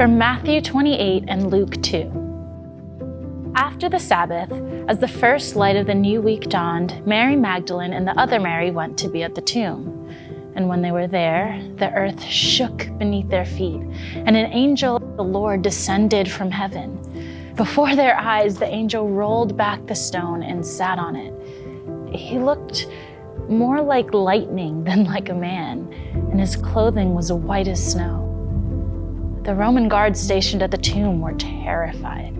From Matthew 28 and Luke 2. After the Sabbath, as the first light of the new week dawned, Mary Magdalene and the other Mary went to be at the tomb. And when they were there, the earth shook beneath their feet, and an angel of the Lord descended from heaven. Before their eyes, the angel rolled back the stone and sat on it. He looked more like lightning than like a man, and his clothing was white as snow. The Roman guards stationed at the tomb were terrified.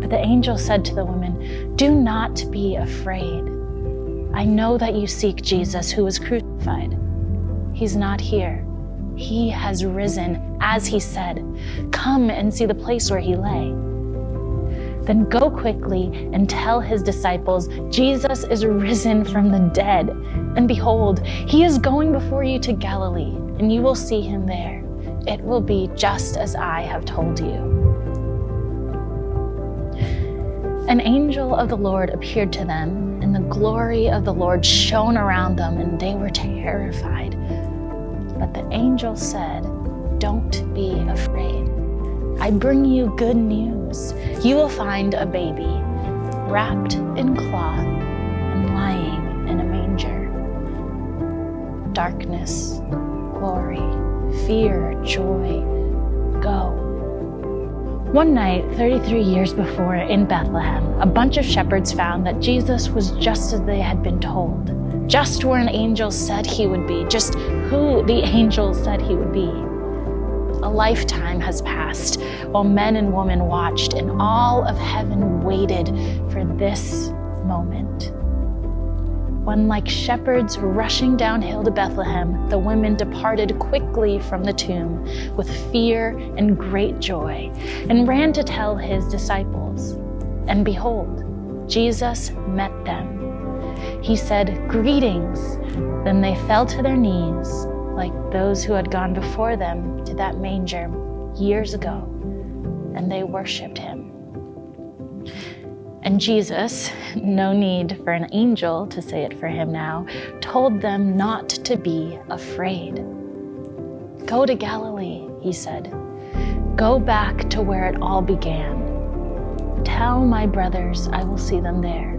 But the angel said to the women, "Do not be afraid. I know that you seek Jesus who was crucified. He's not here. He has risen, as he said. Come and see the place where he lay. Then go quickly and tell his disciples, Jesus is risen from the dead. And behold, he is going before you to Galilee, and you will see him there. It will be just as I have told you." An angel of the Lord appeared to them, and the glory of the Lord shone around them, and they were terrified. But the angel said, "Don't be afraid. I bring you good news. You will find a baby wrapped in cloth and lying in a manger." Darkness, glory, fear, joy, go. One night, 33 years before, in Bethlehem, a bunch of shepherds found that Jesus was just as they had been told, just where an angel said he would be, just who the angel said he would be. A lifetime has passed while men and women watched, and all of heaven waited for this moment. When, like shepherds rushing downhill to Bethlehem, the women departed quickly from the tomb with fear and great joy, and ran to tell his disciples. And behold, Jesus met them. He said, "Greetings." Then they fell to their knees, like those who had gone before them to that manger years ago, and they worshiped him. And Jesus, no need for an angel to say it for him now, told them not to be afraid. "Go to Galilee," he said. "Go back to where it all began. Tell my brothers I will see them there."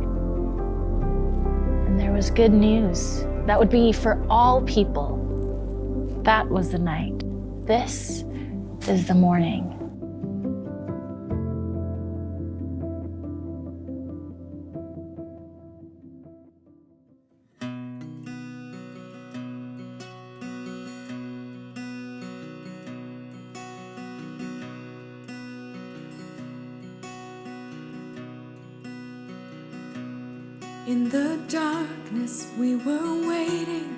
And there was good news that would be for all people. That was the night. This is the morning. In the darkness we were waiting,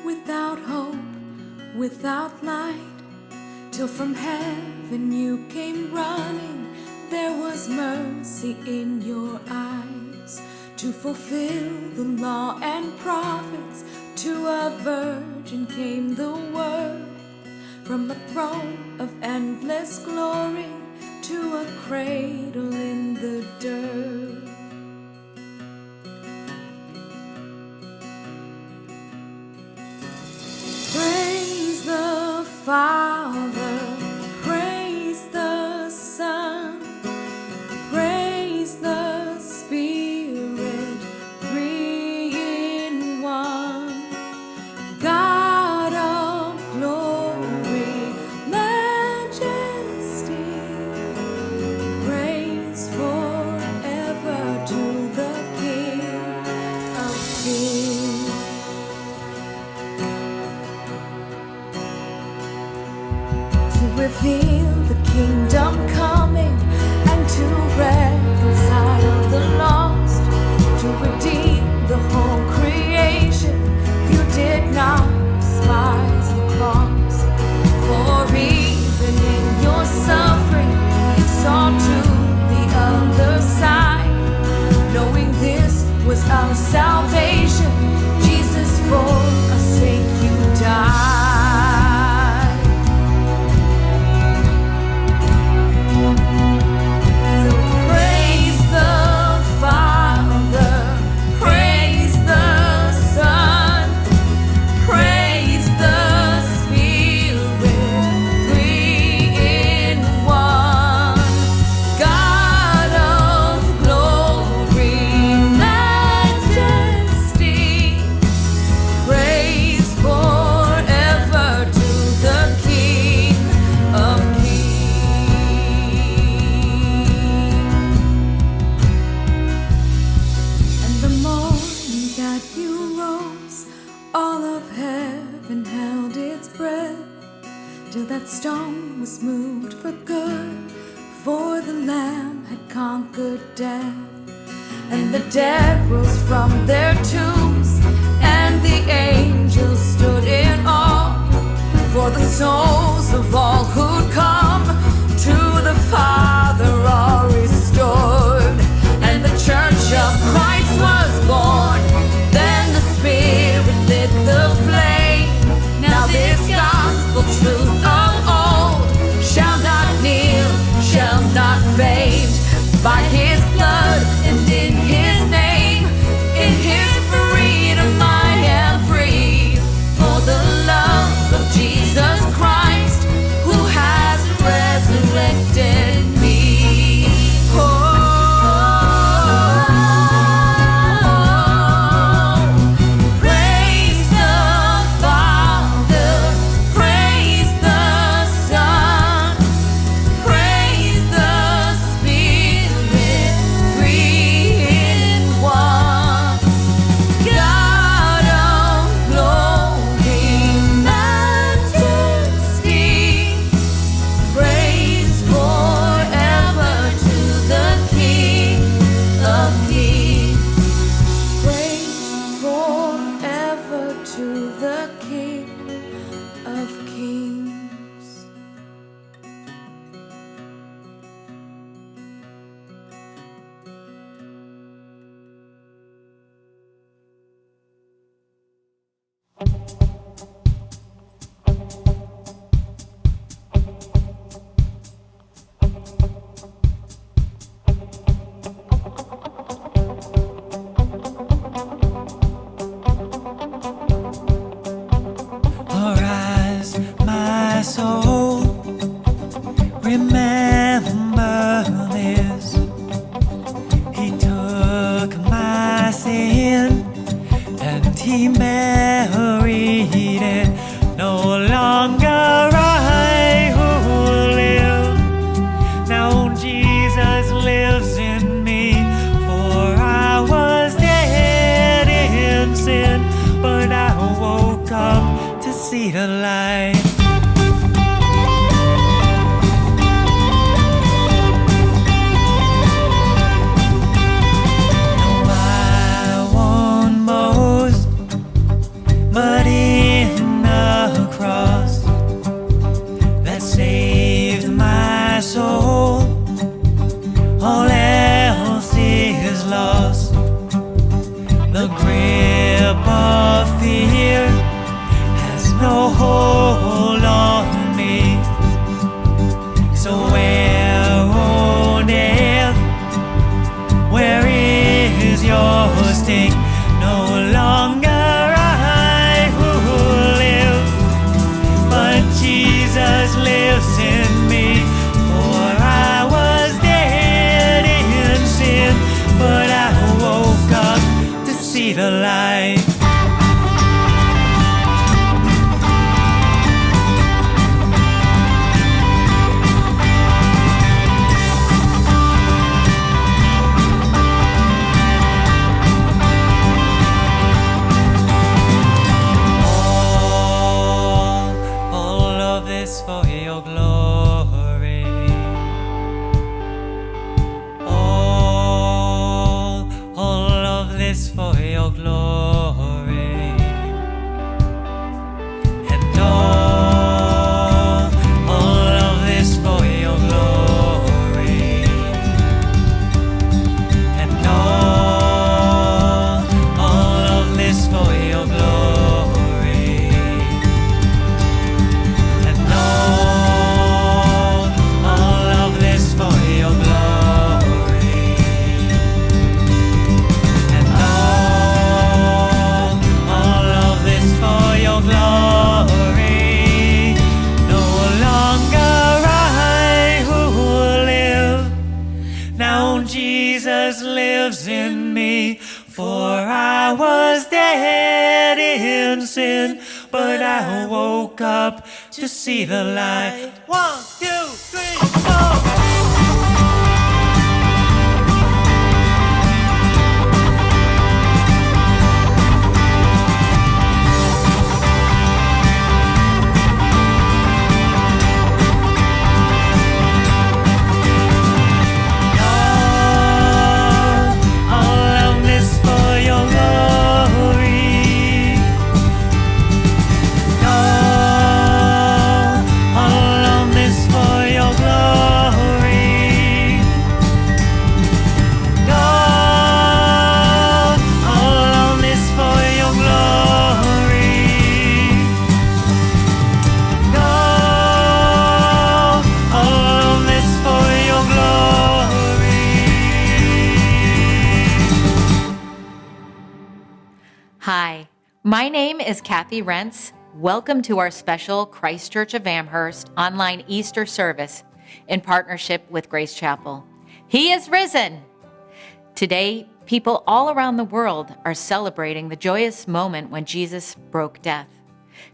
without hope, without light, till from heaven you came running. There was mercy in your eyes, to fulfill the law and prophets. To a virgin came the word, from a throne of endless glory to a cradle in the dirt. Praise the Father, praise the Son, praise the Spirit, three in one. God of glory, majesty, praise for death. And the dead rose from their tombs, and the angels stood in awe, for the souls of all who'd come to the Father are restored. And the church of Christ was born, then the Spirit lit the flame. Now this gospel truth of old shall not kneel, shall not fade. By His blood and in His name, in His freedom I am free. For the love of Jesus Christ, who has resurrected me. Praise the Father, praise the Son, praise the Spirit, three in one. God of glory, majesty, praise forever to the King of Kings. Praise forever to the King of Kings. Arise, my soul, remember this. He took my sin and He buried it. No longer I who live, now Jesus lives in me. For I was dead in sin, but I woke up to see the light. No, I won't boast, but in the cross that saved my soul, all else is lost. The grip of fear has no hold on me. So where, oh death, where is your sting? No longer I who live, but Jesus lives in me. For I was dead in sin, but I woke up to see the light. All of this for your glory. All of this for your glory. And all of this for your glory. And all of this for your glory. And all of this for your glory. And all of this for your glory. No longer I who live, now Jesus lives in me. For I was dead in sin, but I woke up to see the light. 1, 2, 3, 4. Hi, my name is Kathy Rentz. Welcome to our special Christ Church of Amherst online Easter service in partnership with Grace Chapel. He is risen! Today, people all around the world are celebrating the joyous moment when Jesus broke death.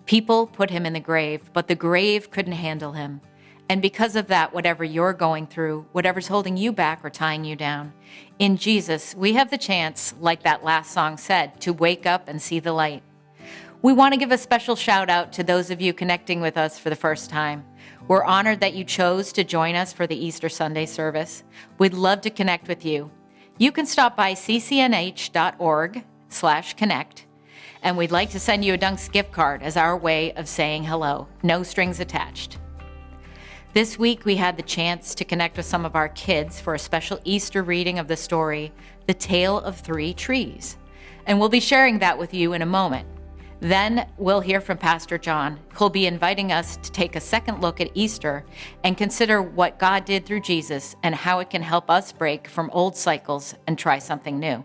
People put him in the grave, but the grave couldn't handle him. And because of that, whatever you're going through, whatever's holding you back or tying you down, in Jesus, we have the chance, like that last song said, to wake up and see the light. We want to give a special shout out to those of you connecting with us for the first time. We're honored that you chose to join us for the Easter Sunday service. We'd love to connect with you. You can stop by ccnh.org/connect, and we'd like to send you a Dunk's gift card as our way of saying hello. No strings attached. This week, we had the chance to connect with some of our kids for a special Easter reading of the story, The Tale of Three Trees. And we'll be sharing that with you in a moment. Then we'll hear from Pastor John, who'll be inviting us to take a second look at Easter and consider what God did through Jesus and how it can help us break from old cycles and try something new.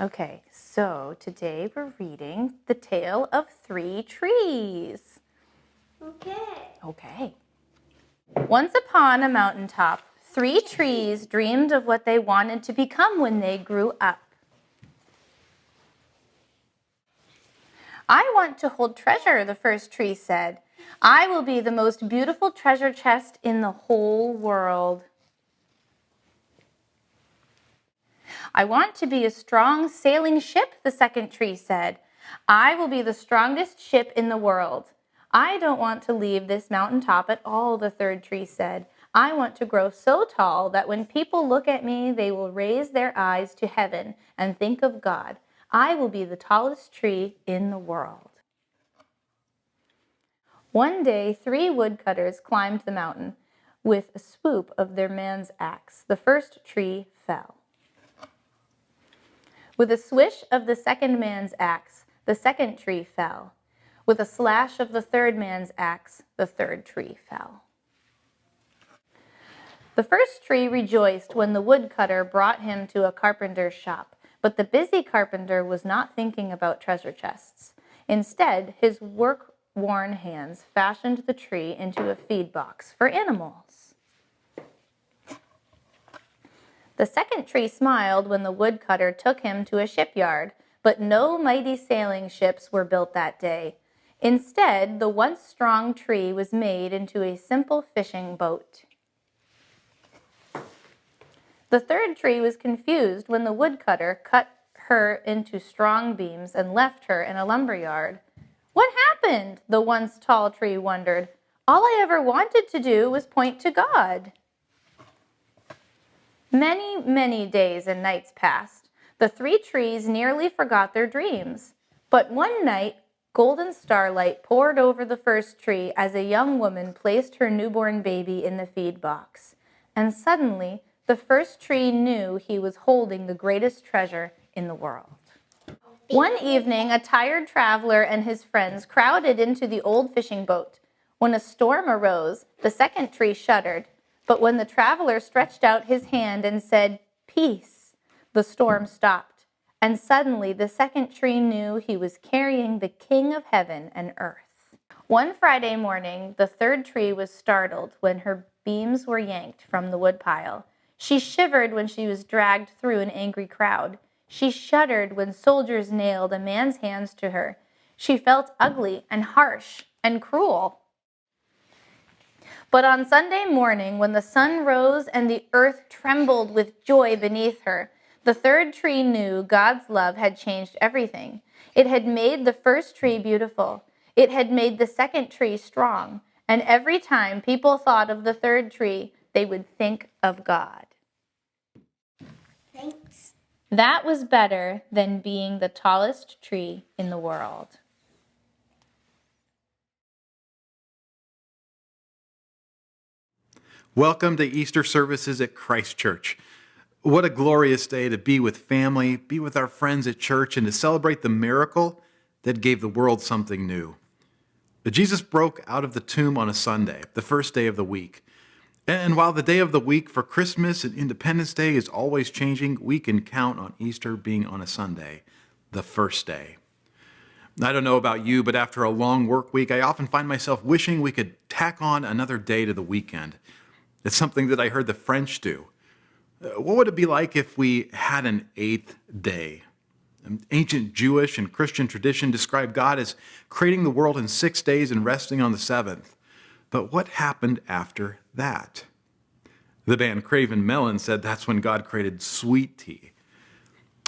Okay, so today we're reading The Tale of Three Trees. Okay. Once upon a mountaintop, three trees dreamed of what they wanted to become when they grew up. I want to hold treasure, the first tree said. I will be the most beautiful treasure chest in the whole world. I want to be a strong sailing ship, the second tree said. I will be the strongest ship in the world. I don't want to leave this mountaintop at all, the third tree said. I want to grow so tall that when people look at me, they will raise their eyes to heaven and think of God. I will be the tallest tree in the world. One day, three woodcutters climbed the mountain. With a swoop of their man's axe, the first tree fell. With a swish of the second man's axe, the second tree fell. With a slash of the third man's axe, the third tree fell. The first tree rejoiced when the woodcutter brought him to a carpenter's shop, but the busy carpenter was not thinking about treasure chests. Instead, his work-worn hands fashioned the tree into a feed box for animals. The second tree smiled when the woodcutter took him to a shipyard, but no mighty sailing ships were built that day. Instead, the once strong tree was made into a simple fishing boat. The third tree was confused when the woodcutter cut her into strong beams and left her in a lumberyard. What happened? The once tall tree wondered. All I ever wanted to do was point to God. Many, many days and nights passed. The three trees nearly forgot their dreams. But one night, golden starlight poured over the first tree as a young woman placed her newborn baby in the feed box. And suddenly, the first tree knew he was holding the greatest treasure in the world. One evening, a tired traveler and his friends crowded into the old fishing boat. When a storm arose, the second tree shuddered. But when the traveler stretched out his hand and said, "Peace," the storm stopped. And suddenly the second tree knew he was carrying the King of heaven and earth. One Friday morning, the third tree was startled when her beams were yanked from the woodpile. She shivered when she was dragged through an angry crowd. She shuddered when soldiers nailed a man's hands to her. She felt ugly and harsh and cruel. But on Sunday morning, when the sun rose and the earth trembled with joy beneath her, the third tree knew God's love had changed everything. It had made the first tree beautiful. It had made the second tree strong. And every time people thought of the third tree, they would think of God. Thanks. That was better than being the tallest tree in the world. Welcome to Easter services at Christ Church. What a glorious day to be with family, be with our friends at church, and to celebrate the miracle that gave the world something new. But Jesus broke out of the tomb on a Sunday, the first day of the week. And while the day of the week for Christmas and Independence Day is always changing, we can count on Easter being on a Sunday. the first day. I don't know about you, but after a long work week, I often find myself wishing we could tack on another day to the weekend. It's something that I heard the French do. What would it be like if we had an eighth day? Ancient Jewish and Christian tradition described God as creating the world in 6 days and resting on the seventh. But what happened after that? The band Craven Melon said that's when God created sweet tea.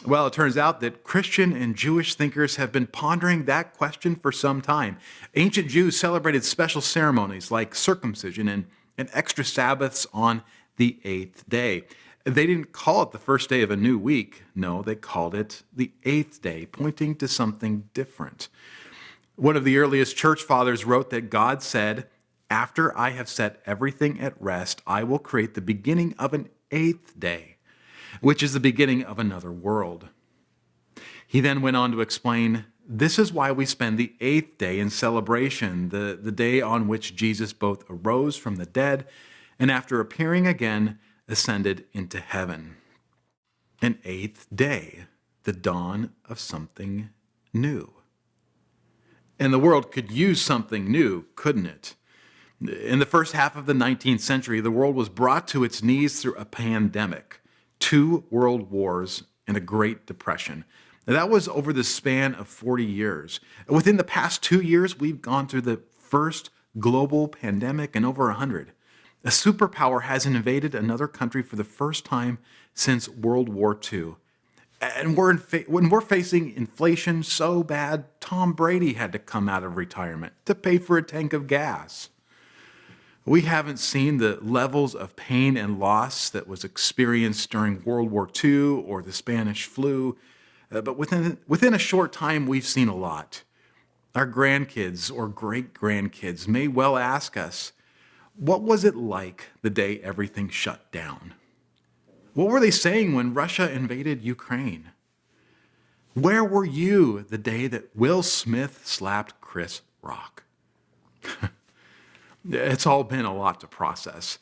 Well, it turns out that Christian and Jewish thinkers have been pondering that question for some time. Ancient Jews celebrated special ceremonies like circumcision and extra Sabbaths on the eighth day. They didn't call it the first day of a new week. No, they called it the eighth day, pointing to something different. One of the earliest church fathers wrote that God said, "After I have set everything at rest, I will create the beginning of an eighth day, which is the beginning of another world." He then went on to explain, this is why we spend the eighth day in celebration, the day on which Jesus both arose from the dead and after appearing again, ascended into heaven. An eighth day, the dawn of something new. And the world could use something new, couldn't it? In the first half of the 19th century, the world was brought to its knees through a pandemic, 2 world wars, and a Great Depression. Now, that was over the span of 40 years. Within the past 2 years, we've gone through the first global pandemic in over 100. A superpower has invaded another country for the first time since World War II. And when we're facing inflation so bad, Tom Brady had to come out of retirement to pay for a tank of gas. We haven't seen the levels of pain and loss that was experienced during World War II or the Spanish flu, but within a short time, we've seen a lot. Our grandkids or great-grandkids may well ask us, what was it like the day everything shut down? What were they saying when Russia invaded Ukraine? Where were you the day that Will Smith slapped Chris Rock? It's all been a lot to process.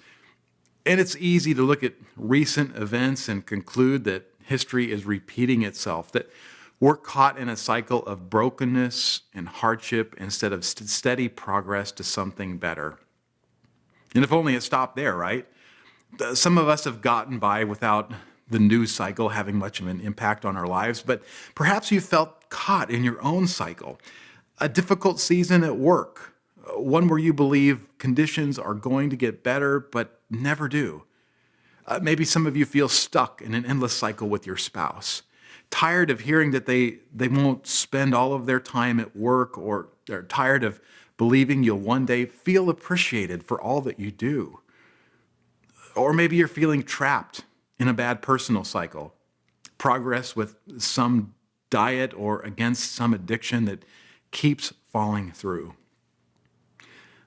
And it's easy to look at recent events and conclude that history is repeating itself, that we're caught in a cycle of brokenness and hardship instead of steady progress to something better. And if only it stopped there, right? Some of us have gotten by without the news cycle having much of an impact on our lives, but perhaps you felt caught in your own cycle. A difficult season at work, one where you believe conditions are going to get better but never do. Maybe some of you feel stuck in an endless cycle with your spouse, tired of hearing that they won't spend all of their time at work, or they're tired of believing you'll one day feel appreciated for all that you do. Or maybe you're feeling trapped in a bad personal cycle, progress with some diet or against some addiction that keeps falling through.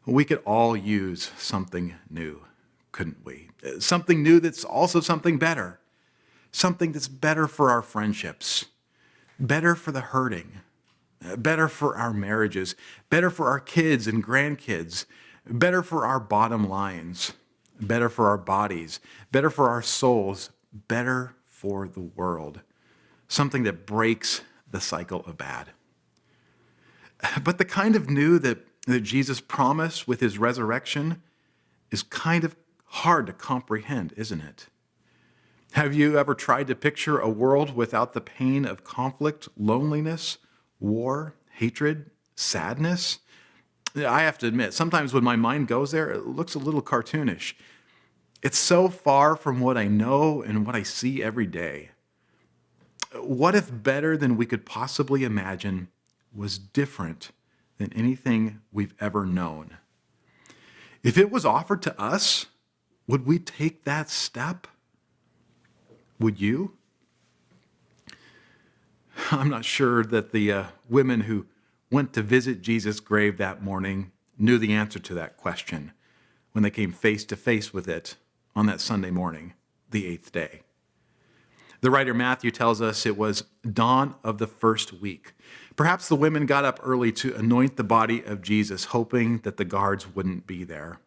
We could all use something new, couldn't we? Something new that's also something better. Something that's better for our friendships, better for the hurting, better for our marriages, better for our kids and grandkids, better for our bottom lines, better for our bodies, better for our souls, better for the world. Something that breaks the cycle of bad. But the kind of new that Jesus promised with his resurrection is kind of hard to comprehend, isn't it? Have you ever tried to picture a world without the pain of conflict, loneliness, war, hatred, sadness? I have to admit, sometimes when my mind goes there, it looks a little cartoonish. It's so far from what I know and what I see every day. What if better than we could possibly imagine was different than anything we've ever known? If it was offered to us, would we take that step? Would you? I'm not sure that the women who went to visit Jesus' grave that morning knew the answer to that question when they came face to face with it on that Sunday morning, the 8th day. The writer Matthew tells us it was dawn of the first week. Perhaps the women got up early to anoint the body of Jesus, hoping that the guards wouldn't be there.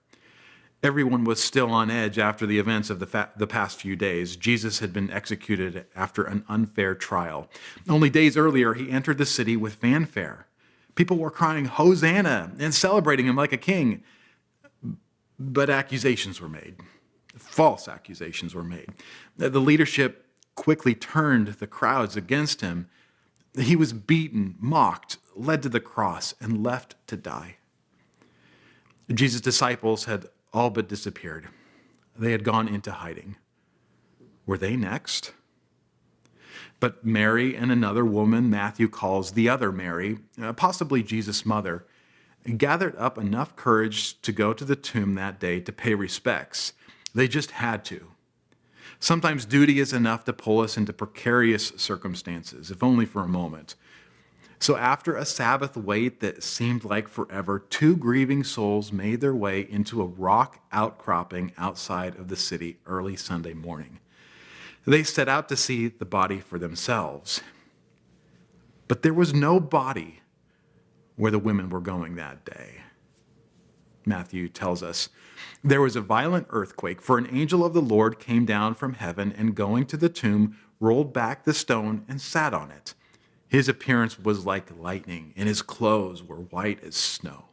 Everyone was still on edge after the events of the past few days. Jesus had been executed after an unfair trial. Only days earlier, he entered the city with fanfare. People were crying, "Hosanna," and celebrating him like a king. But accusations were made. False accusations were made. The leadership quickly turned the crowds against him. He was beaten, mocked, led to the cross, and left to die. Jesus' disciples had all but disappeared. They had gone into hiding. Were they next? But Mary and another woman Matthew calls the other Mary, possibly Jesus' mother, gathered up enough courage to go to the tomb that day to pay respects. They just had to. Sometimes duty is enough to pull us into precarious circumstances, if only for a moment. So after a Sabbath wait that seemed like forever, two grieving souls made their way into a rock outcropping outside of the city early Sunday morning. They set out to see the body for themselves. But there was no body where the women were going that day. Matthew tells us, there was a violent earthquake, for an angel of the Lord came down from heaven and going to the tomb, rolled back the stone and sat on it. His appearance was like lightning, and his clothes were white as snow.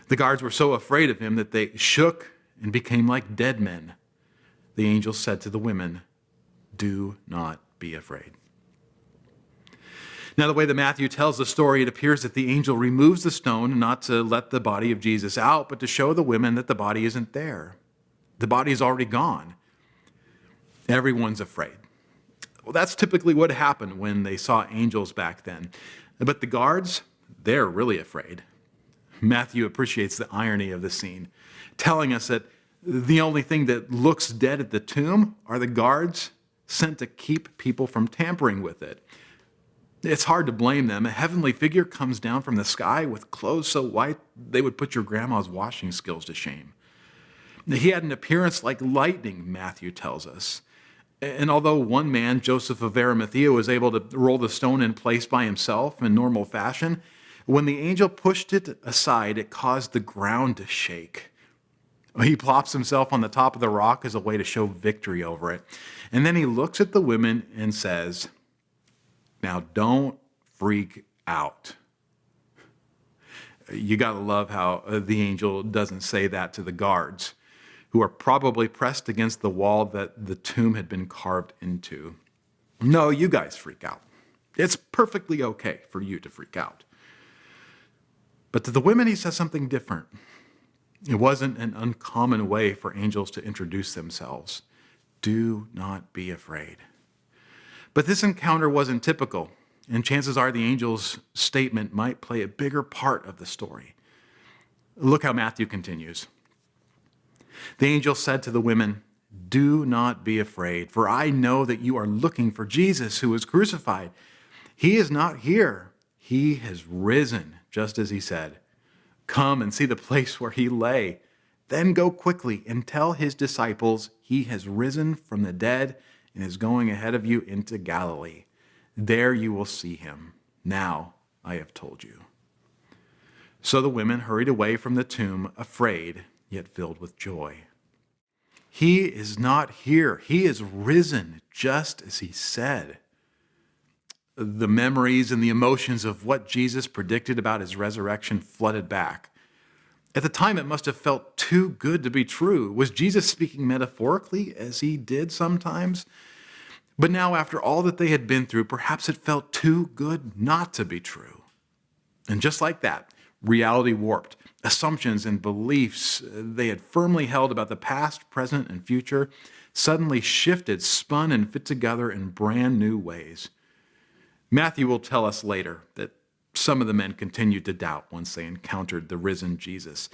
The guards were so afraid of him that they shook and became like dead men. The angel said to the women, "Do not be afraid." Now, the way that Matthew tells the story, it appears that the angel removes the stone not to let the body of Jesus out, but to show the women that the body isn't there. The body is already gone. Everyone's afraid. Well, that's typically what happened when they saw angels back then. But the guards, they're really afraid. Matthew appreciates the irony of the scene, telling us that the only thing that looks dead at the tomb are the guards sent to keep people from tampering with it. It's hard to blame them. A heavenly figure comes down from the sky with clothes so white they would put your grandma's washing skills to shame. He had an appearance like lightning, Matthew tells us. And although one man, Joseph of Arimathea, was able to roll the stone in place by himself in normal fashion, when the angel pushed it aside, it caused the ground to shake. He plops himself on the top of the rock as a way to show victory over it. And then he looks at the women and says, "Now don't freak out." You got to love how the angel doesn't say that to the guards, who are probably pressed against the wall that the tomb had been carved into. No, you guys freak out. It's perfectly okay for you to freak out. But to the women, he says something different. It wasn't an uncommon way for angels to introduce themselves. Do not be afraid. But this encounter wasn't typical, and chances are the angel's statement might play a bigger part of the story. Look how Matthew continues. The angel said to the women, "Do not be afraid, for I know that you are looking for Jesus who was crucified. He is not here. He has risen, just as he said. Come and see the place where he lay. Then go quickly and tell his disciples he has risen from the dead and is going ahead of you into Galilee. There you will see him. Now I have told you." So the women hurried away from the tomb, afraid, yet filled with joy. He is not here. He is risen, just as he said. The memories and the emotions of what Jesus predicted about his resurrection flooded back. At the time, it must have felt too good to be true. Was Jesus speaking metaphorically, as he did sometimes? But now, after all that they had been through, perhaps it felt too good not to be true. And just like that, reality warped. Assumptions and beliefs they had firmly held about the past, present, and future suddenly shifted, spun, and fit together in brand new ways. Matthew will tell us later that some of the men continued to doubt once they encountered the risen Jesus.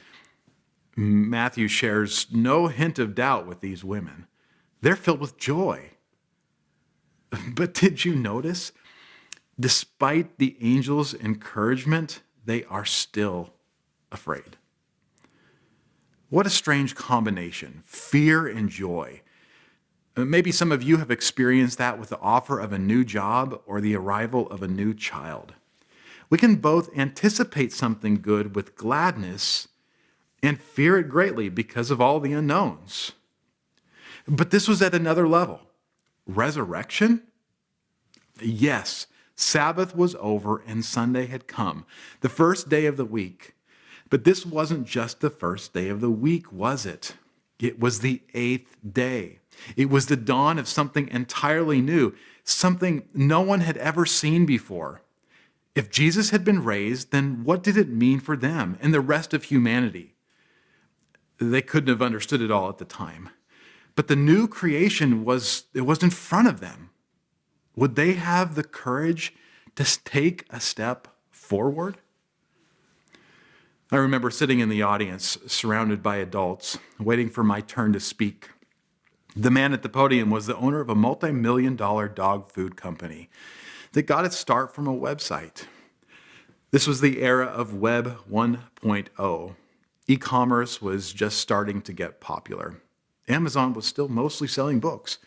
Matthew shares no hint of doubt with these women. They're filled with joy. But did you notice? Despite the angel's encouragement, they are still afraid. What a strange combination, fear and joy. Maybe some of you have experienced that with the offer of a new job or the arrival of a new child. We can both anticipate something good with gladness and fear it greatly because of all the unknowns. But this was at another level. Resurrection? Yes, Sabbath was over and Sunday had come, the first day of the week. But this wasn't just the first day of the week, was it? It was the 8th day. It was the dawn of something entirely new, something no one had ever seen before. If Jesus had been raised, then what did it mean for them and the rest of humanity? They couldn't have understood it all at the time. But the new creation was in front of them. Would they have the courage to take a step forward? I remember sitting in the audience, surrounded by adults, waiting for my turn to speak. The man at the podium was the owner of a multi-million-dollar dog food company that got its start from a website. This was the era of Web 1.0. E-commerce was just starting to get popular. Amazon was still mostly selling books.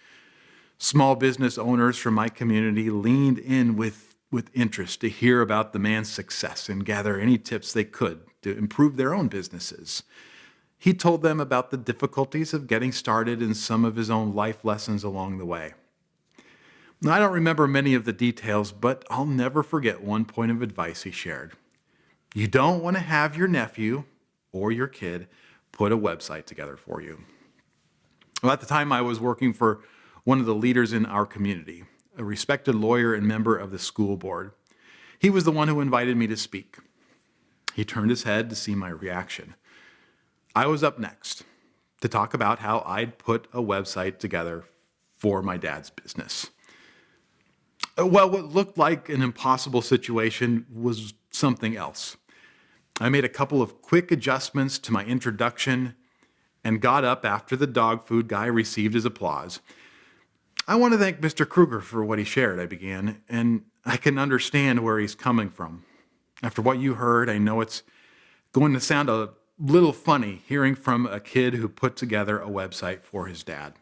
Small business owners from my community leaned in with interest to hear about the man's success and gather any tips they could to improve their own businesses. He told them about the difficulties of getting started and some of his own life lessons along the way. Now, I don't remember many of the details, but I'll never forget one point of advice he shared. You don't want to have your nephew or your kid put a website together for you. Well, at the time, I was working for one of the leaders in our community, a respected lawyer and member of the school board. He was the one who invited me to speak. He turned his head to see my reaction. I was up next to talk about how I'd put a website together for my dad's business. Well, what looked like an impossible situation was something else. I made a couple of quick adjustments to my introduction and got up after the dog food guy received his applause. I want to thank Mr. Kruger for what he shared, I began, and I can understand where he's coming from. After what you heard, I know it's going to sound a little funny hearing from a kid who put together a website for his dad.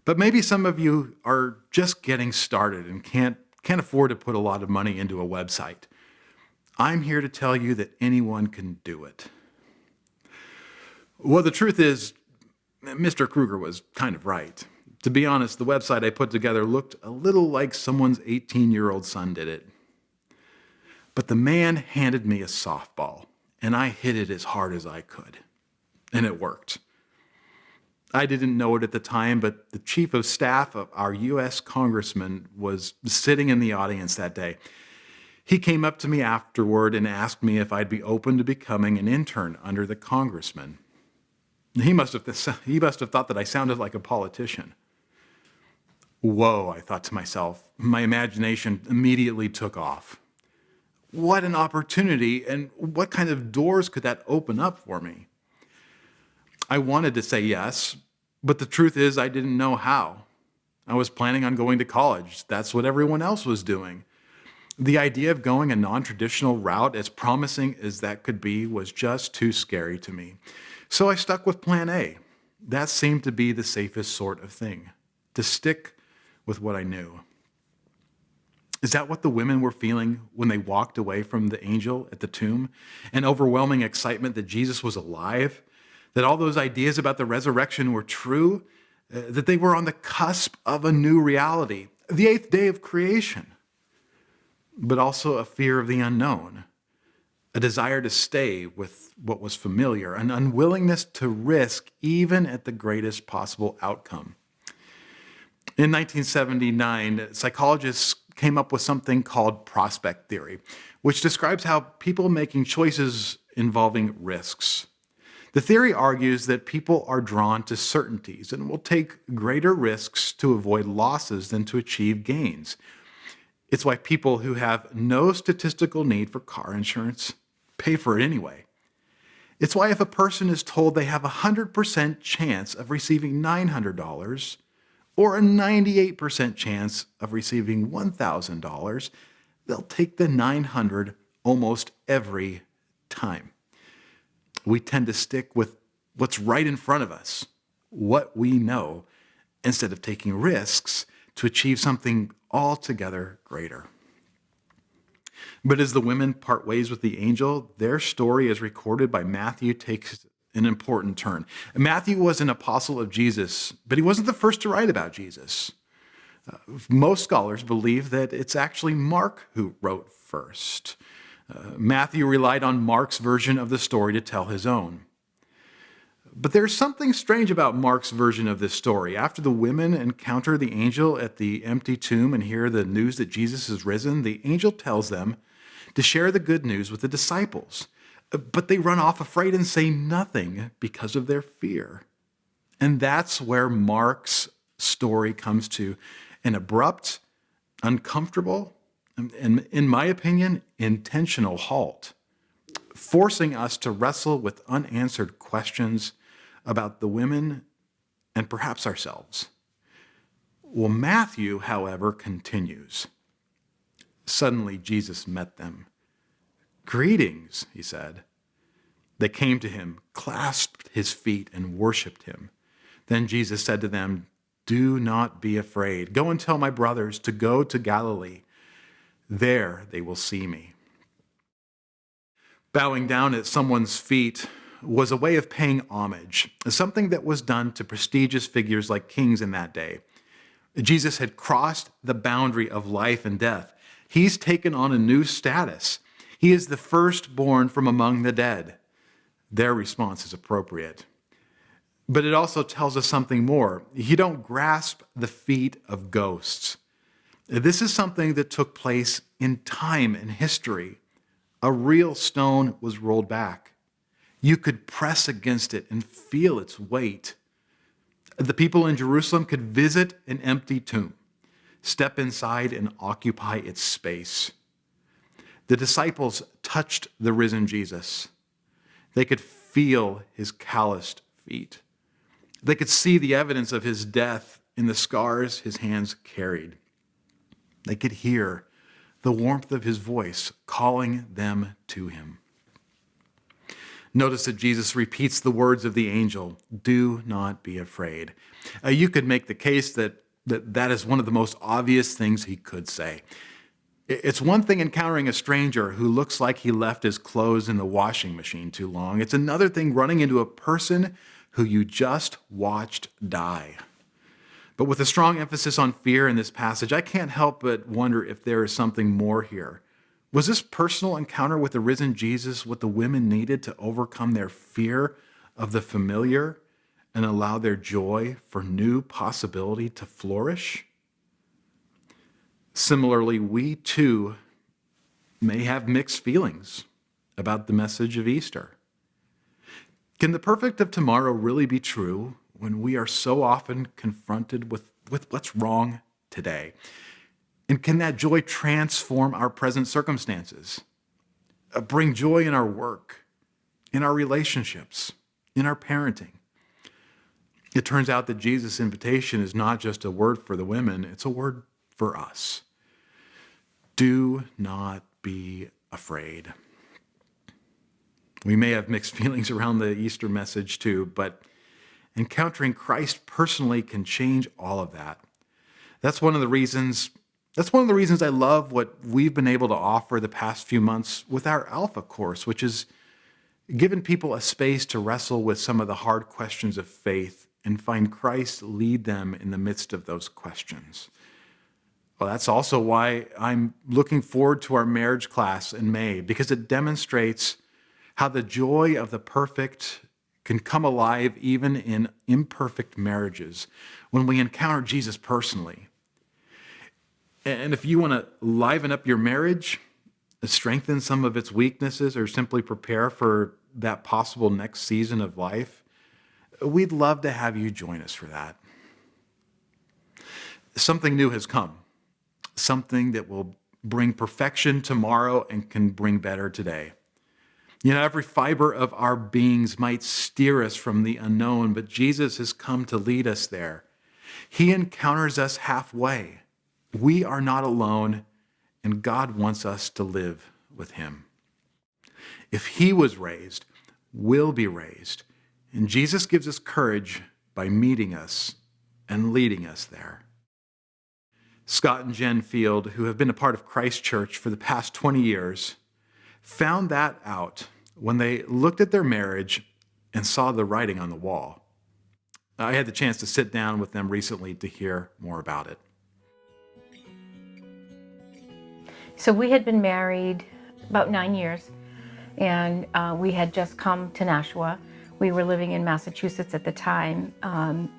But maybe some of you are just getting started and can't afford to put a lot of money into a website. I'm here to tell you that anyone can do it. Well, the truth is, Mr. Kruger was kind of right. To be honest, the website I put together looked a little like someone's 18-year-old son did it. But the man handed me a softball, and I hit it as hard as I could. And it worked. I didn't know it at the time, but the chief of staff of our U.S. congressman was sitting in the audience that day. He came up to me afterward and asked me if I'd be open to becoming an intern under the congressman. He must have thought that I sounded like a politician. Whoa, I thought to myself. My imagination immediately took off. What an opportunity, and what kind of doors could that open up for me? I wanted to say yes, but the truth is I didn't know how. I was planning on going to college. That's what everyone else was doing. The idea of going a non-traditional route, as promising as that could be, was just too scary to me. So I stuck with plan A. That seemed to be the safest sort of thing, to stick with what I knew. Is that what the women were feeling when they walked away from the angel at the tomb? An overwhelming excitement that Jesus was alive? That all those ideas about the resurrection were true? That they were on the cusp of a new reality, the 8th day of creation? But also a fear of the unknown, a desire to stay with what was familiar, an unwillingness to risk even at the greatest possible outcome. In 1979, psychologists came up with something called prospect theory, which describes how people making choices involving risks. The theory argues that people are drawn to certainties and will take greater risks to avoid losses than to achieve gains. It's why people who have no statistical need for car insurance pay for it anyway. It's why if a person is told they have a 100% chance of receiving $900 or a 98% chance of receiving $1,000, they'll take the $900 almost every time. We tend to stick with what's right in front of us, what we know, instead of taking risks to achieve something altogether greater. But as the women part ways with the angel, their story, as recorded by Matthew, takes an important turn. Matthew was an apostle of Jesus, but he wasn't the first to write about Jesus. Most scholars believe that it's actually Mark who wrote first. Matthew relied on Mark's version of the story to tell his own. But there's something strange about Mark's version of this story. After the women encounter the angel at the empty tomb and hear the news that Jesus is risen, the angel tells them to share the good news with the disciples. But they run off afraid and say nothing because of their fear. And that's where Mark's story comes to an abrupt, uncomfortable, and in my opinion, intentional halt, forcing us to wrestle with unanswered questions about the women and perhaps ourselves. Well, Matthew, however, continues. Suddenly, Jesus met them. "Greetings," he said. They came to him, clasped his feet, and worshiped him. Then Jesus said to them, "Do not be afraid. Go and tell my brothers to go to Galilee. There they will see me." Bowing down at someone's feet was a way of paying homage, something that was done to prestigious figures like kings in that day. Jesus had crossed the boundary of life and death. He's taken on a new status. He is the firstborn from among the dead. Their response is appropriate. But it also tells us something more. You don't grasp the feet of ghosts. This is something that took place in time and history. A real stone was rolled back. You could press against it and feel its weight. The people in Jerusalem could visit an empty tomb, step inside and occupy its space. The disciples touched the risen Jesus. They could feel his calloused feet. They could see the evidence of his death in the scars his hands carried. They could hear the warmth of his voice calling them to him. Notice that Jesus repeats the words of the angel, "Do not be afraid." You could make the case that is one of the most obvious things he could say. It's one thing encountering a stranger who looks like he left his clothes in the washing machine too long. It's another thing running into a person who you just watched die. But with a strong emphasis on fear in this passage, I can't help but wonder if there is something more here. Was this personal encounter with the risen Jesus what the women needed to overcome their fear of the familiar and allow their joy for new possibility to flourish? Similarly, we too may have mixed feelings about the message of Easter. Can the perfect of tomorrow really be true when we are so often confronted with what's wrong today? And can that joy transform our present circumstances? Bring joy in our work, in our relationships, in our parenting? It turns out that Jesus' invitation is not just a word for the women, it's a word for us. Do not be afraid. We may have mixed feelings around the Easter message too, but encountering Christ personally can change all of that. That's one of the reasons I love what we've been able to offer the past few months with our Alpha course, which is giving people a space to wrestle with some of the hard questions of faith and find Christ lead them in the midst of those questions. Well, that's also why I'm looking forward to our marriage class in May, because it demonstrates how the joy of the perfect can come alive even in imperfect marriages when we encounter Jesus personally. And if you want to liven up your marriage, strengthen some of its weaknesses, or simply prepare for that possible next season of life, we'd love to have you join us for that. Something new has come, something that will bring perfection tomorrow and can bring better today. You know, every fiber of our beings might steer us from the unknown, but Jesus has come to lead us there. He encounters us halfway. We are not alone, and God wants us to live with him. If he was raised, we'll be raised. And Jesus gives us courage by meeting us and leading us there. Scott and Jen Field, who have been a part of Christ Church for the past 20 years, found that out when they looked at their marriage and saw the writing on the wall. I had the chance to sit down with them recently to hear more about it. So we had been married about 9 years, and we had just come to Nashua. We were living in Massachusetts at the time.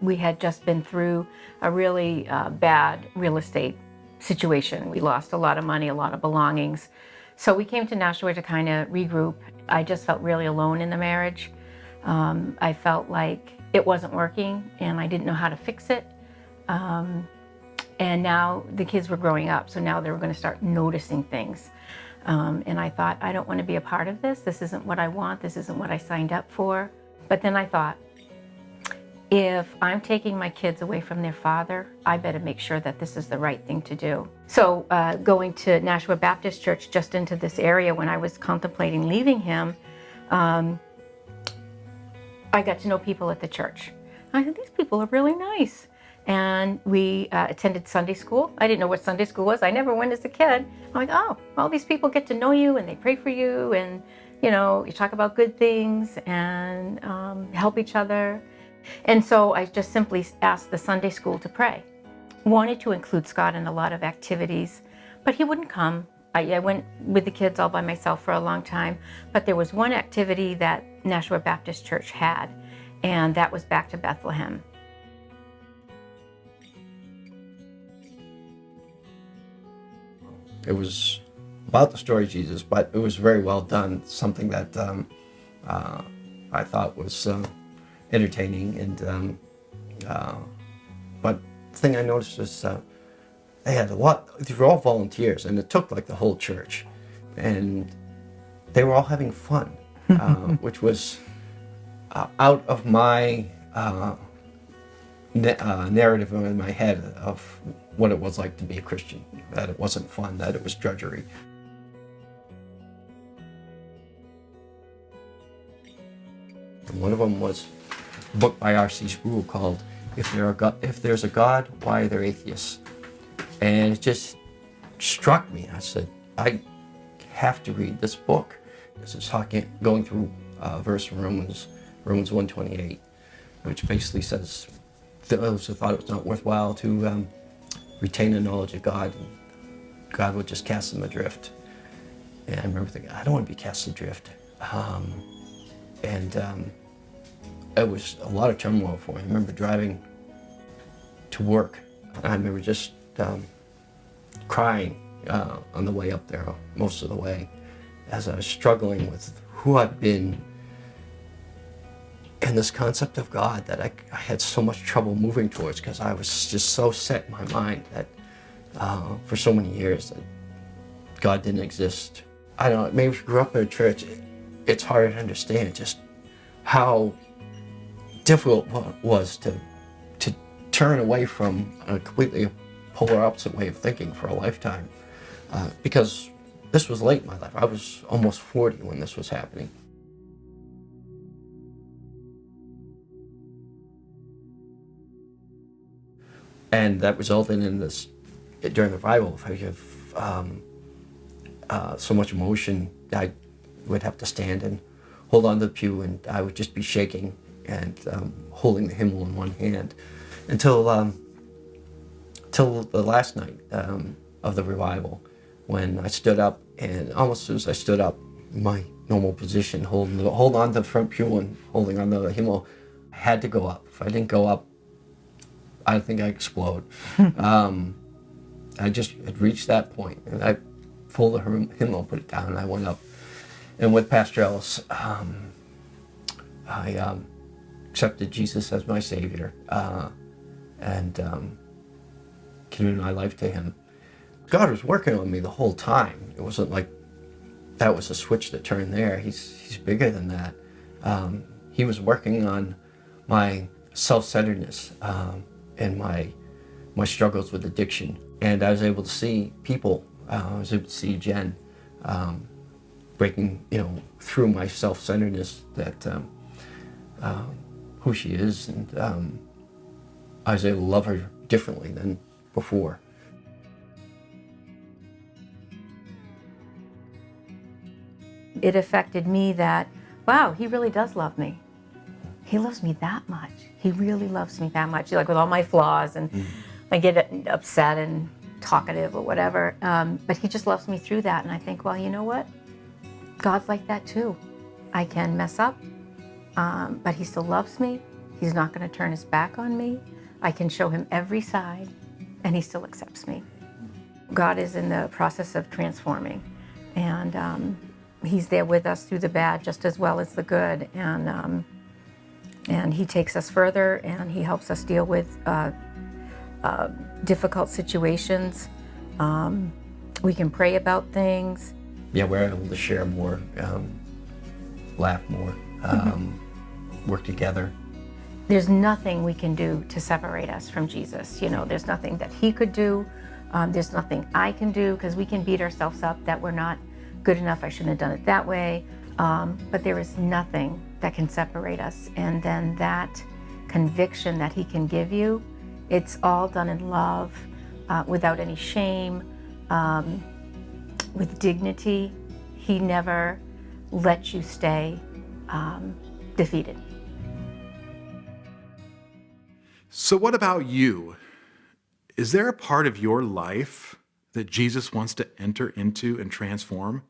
We had just been through a really bad real estate situation. We lost a lot of money, a lot of belongings. So we came to Nashua to kind of regroup. I just felt really alone in the marriage. I felt like it wasn't working and I didn't know how to fix it. And now the kids were growing up, so now they were going to start noticing things. And I thought, I don't want to be a part of this. This isn't what I want. This isn't what I signed up for. But then I thought, if I'm taking my kids away from their father, I better make sure that this is the right thing to do. So going to Nashua Baptist Church, just into this area when I was contemplating leaving him, I got to know people at the church. I said, these people are really nice. And we attended Sunday school. I didn't know what Sunday school was. I never went as a kid. I'm like, oh, all these people get to know you and they pray for you and, you know, you talk about good things and help each other. And so I just simply asked the Sunday school to pray. Wanted to include Scott in a lot of activities, but he wouldn't come. I went with the kids all by myself for a long time, but there was one activity that Nashua Baptist Church had, and that was back to Bethlehem. It was about the story of Jesus, but it was very well done, something that I thought was entertaining. And but the thing I noticed was they had a lot, they were all volunteers, and it took like the whole church. And they were all having fun, which was out of my narrative in my head of what it was like to be a Christian, that it wasn't fun, that it was drudgery. And one of them was a book by R.C. Sproul called If There's a God, Why Are There Atheists? And it just struck me. I said, I have to read this book. This is going through a verse from Romans 1:28, which basically says, those who thought it was not worthwhile to retain the knowledge of God, God would just cast them adrift. And I remember thinking, I don't want to be cast adrift. It was a lot of turmoil for me. I remember driving to work, and I remember just crying on the way up there, most of the way, as I was struggling with who I've been and this concept of God that I had so much trouble moving towards, because I was just so set in my mind that for so many years that God didn't exist. I don't know, maybe if you grew up in a church, it's hard to understand just how difficult it was to turn away from a completely polar opposite way of thinking for a lifetime. Because this was late in my life. I was almost 40 when this was happening. And that resulted in this, during the revival, if I have so much emotion, I would have to stand and hold on to the pew, and I would just be shaking and holding the hymnal in one hand until the last night of the revival, when I stood up, and almost as soon as I stood up, my normal position, holding on to the front pew and holding on to the hymnal, I had to go up. If I didn't go up, I think I'd explode. I just had reached that point, and I pulled the hymnal, put it down, and I went up. And with Pastor Ellis, I accepted Jesus as my Savior and committed my life to Him. God was working on me the whole time. It wasn't like that was a switch that turned there. He's bigger than that. He was working on my self-centeredness and my struggles with addiction. And I was able to see people. I was able to see Jen breaking, through my self-centeredness, that who she is, and I was able to love her differently than before. it affected me that, wow, he really does love me. He loves me that much. He really loves me that much. Like with all my flaws, and I get upset and talkative or whatever, but he just loves me through that. And I think, well, you know what? God's like that too. I can mess up, but he still loves me. He's not going to turn his back on me. I can show him every side, and he still accepts me. God is in the process of transforming, and he's there with us through the bad just as well as the good. And he takes us further, and he helps us deal with difficult situations. We can pray about things. Yeah, we're able to share more, laugh more, work together. There's nothing we can do to separate us from Jesus. You know, there's nothing that he could do. There's nothing I can do, because we can beat ourselves up that we're not good enough. I shouldn't have done it that way. But there is nothing that can separate us. And then that conviction that he can give you, it's all done in love, without any shame, with dignity. He never lets you stay defeated. So what about you? Is there a part of your life that Jesus wants to enter into and transform?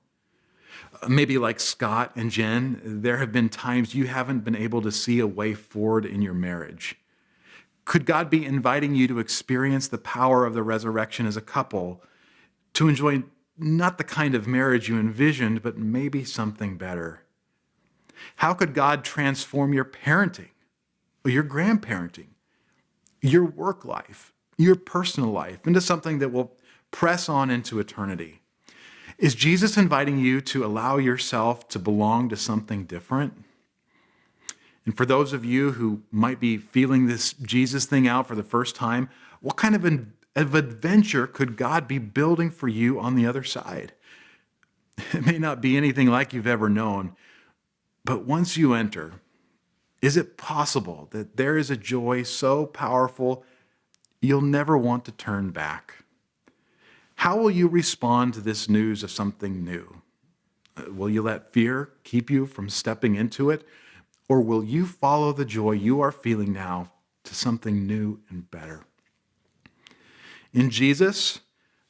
Maybe like Scott and Jen, there have been times you haven't been able to see a way forward in your marriage. Could God be inviting you to experience the power of the resurrection as a couple, to enjoy not the kind of marriage you envisioned, but maybe something better? How could God transform your parenting, or your grandparenting, your work life, your personal life into something that will press on into eternity? Is Jesus inviting you to allow yourself to belong to something different? And for those of you who might be feeling this Jesus thing out for the first time, what kind of adventure could God be building for you on the other side? It may not be anything like you've ever known, but once you enter, is it possible that there is a joy so powerful you'll never want to turn back? How will you respond to this news of something new? Will you let fear keep you from stepping into it? Or will you follow the joy you are feeling now to something new and better? In Jesus,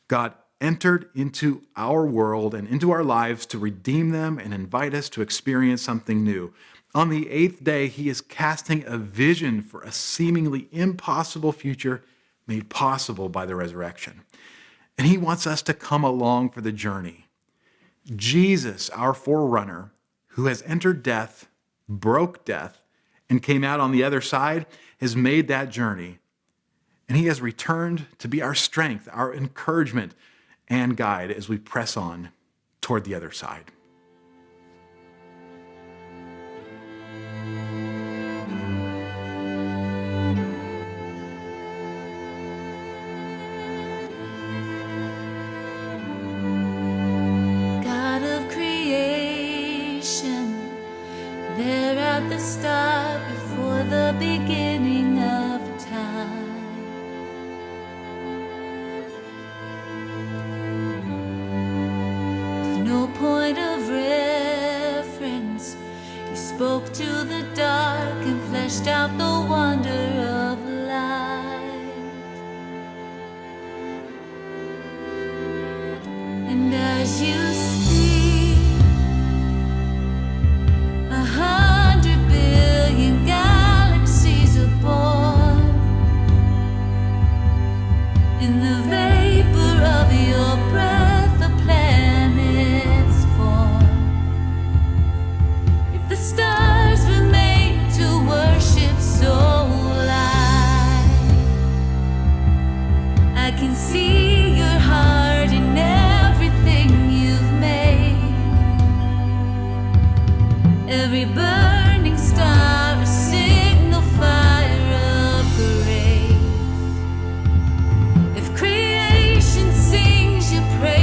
God entered into our world and into our lives to redeem them and invite us to experience something new. On the 8th day, he is casting a vision for a seemingly impossible future made possible by the resurrection. And he wants us to come along for the journey. Jesus, our forerunner, who has entered death, broke death, and came out on the other side, has made that journey. And he has returned to be our strength, our encouragement, and guide as we press on toward the other side. God of creation, there at the start, before the beginning of time. With no point of reference, you spoke to the dark and fleshed out the wonder of light. And as you speak, 100 billion galaxies are born. In the vapor of your breath, the planets form. If the stars were made to worship so light, I can see your heart in everything you've made. Every burning star, a signal fire of grace. If creation sings your praise,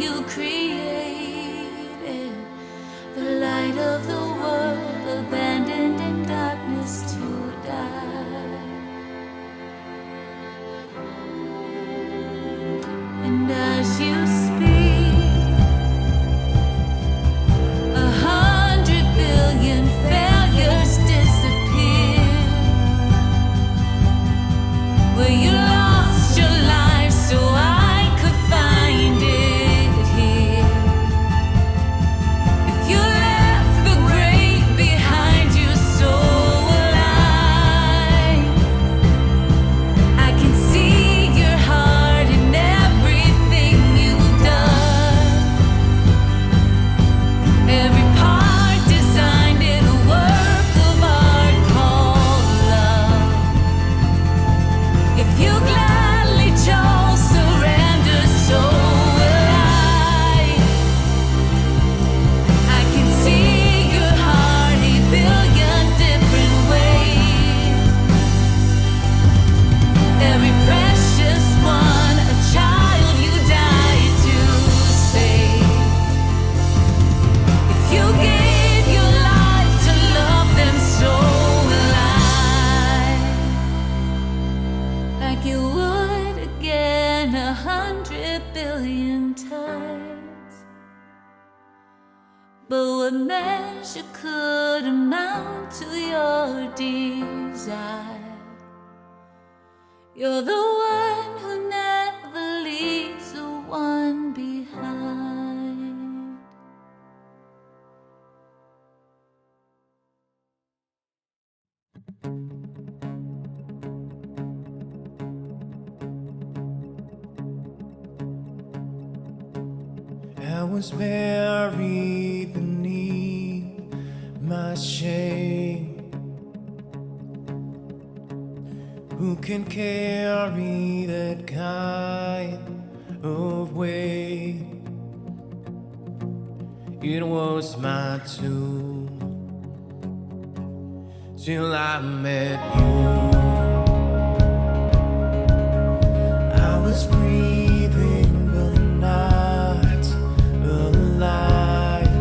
you created, the light of the world, abandoned in darkness to die. And as you speak, 100 billion failures disappear. Where you lost your life so I could find it here. If you left the grave behind you so alive, I can see your heart in everything you've done. Every part designed in a work of art called love. If you gladly chose surrender, so will I can see your heart a billion different ways. Every precious one, a child you died to save. If you gave your life to love them, so will like you would again 100 billion times. But what measure could amount to your desire? You're the one who never leaves the one behind. I was buried beneath my shame. Who can carry that kind of weight? It was my tomb till I met you. I was breathing but not alive.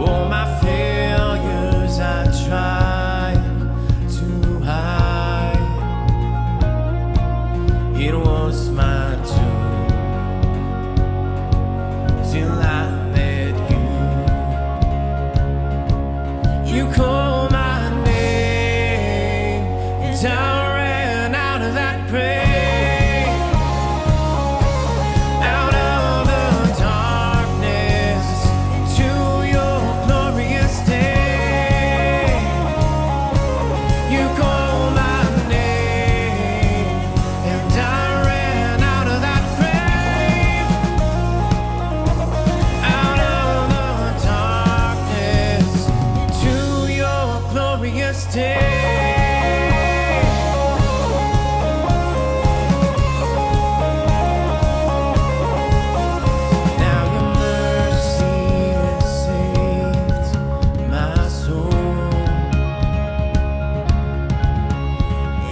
All my failures I tried to hide. It was my tomb till I met you. You call my name and I ran out of that grave. Out of the darkness into your glorious day. You call my name and I ran out of that grave. Out of the darkness into your glorious day. Now your mercy has saved my soul,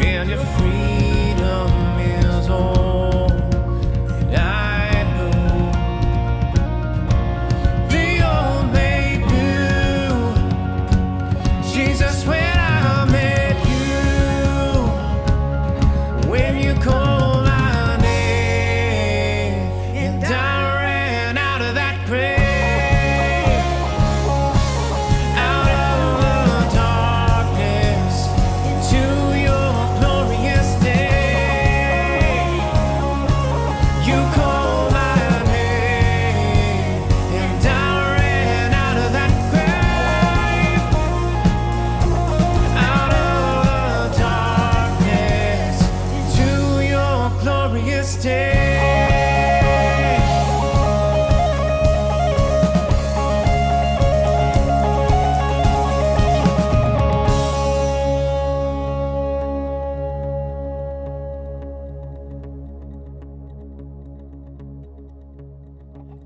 and your freedom is all that I know. The old made new, Jesus, when I met you, when you called my name, and I ran out of that grave. Out of the darkness into your glorious day. You called my name, and I ran out of that grave. Out of the darkness into your glorious day.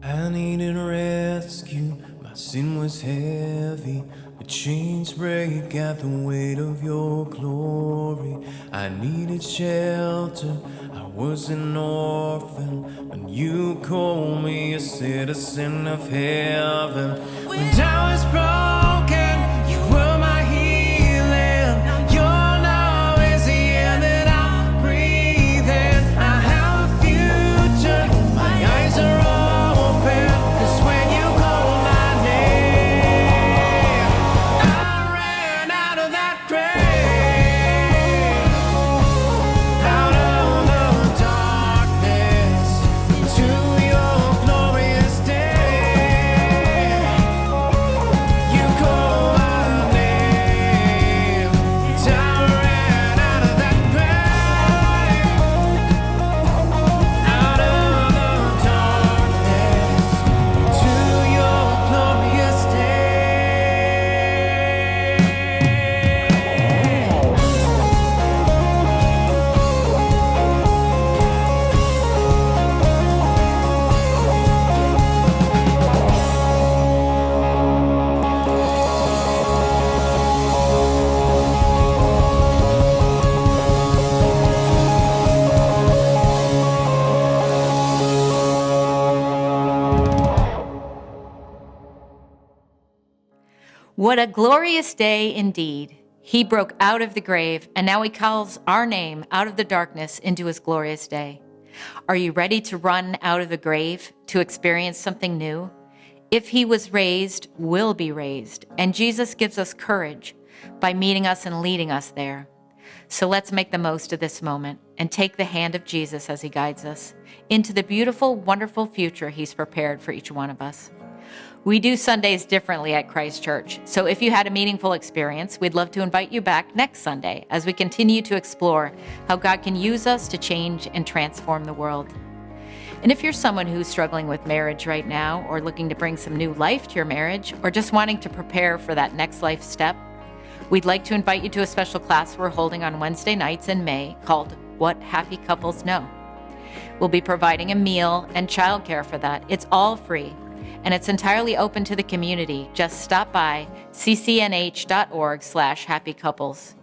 I needed rescue, my sin was heavy, but chains break at the weight of your glory. I needed shelter, I was an orphan, and you called me a citizen of heaven. When I was broken, you were my healing. Your love is the air that I breathe in. I have a future, my eyes are open, 'cause when you call my name, I ran out of that grave. What a glorious day indeed. He broke out of the grave, and now he calls our name out of the darkness into his glorious day. Are you ready to run out of the grave to experience something new? If he was raised, we'll be raised, and Jesus gives us courage by meeting us and leading us there. So let's make the most of this moment and take the hand of Jesus as he guides us into the beautiful, wonderful future he's prepared for each one of us. We do Sundays differently at Christ Church, so if you had a meaningful experience, we'd love to invite you back next Sunday as we continue to explore how God can use us to change and transform the world. And if you're someone who's struggling with marriage right now, or looking to bring some new life to your marriage, or just wanting to prepare for that next life step, we'd like to invite you to a special class we're holding on Wednesday nights in May called What Happy Couples Know. We'll be providing a meal and childcare for that. It's all free, and it's entirely open to the community. Just stop by ccnh.org/happycouples.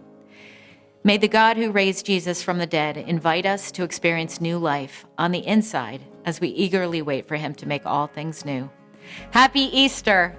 May the God who raised Jesus from the dead invite us to experience new life on the inside as we eagerly wait for him to make all things new. Happy Easter!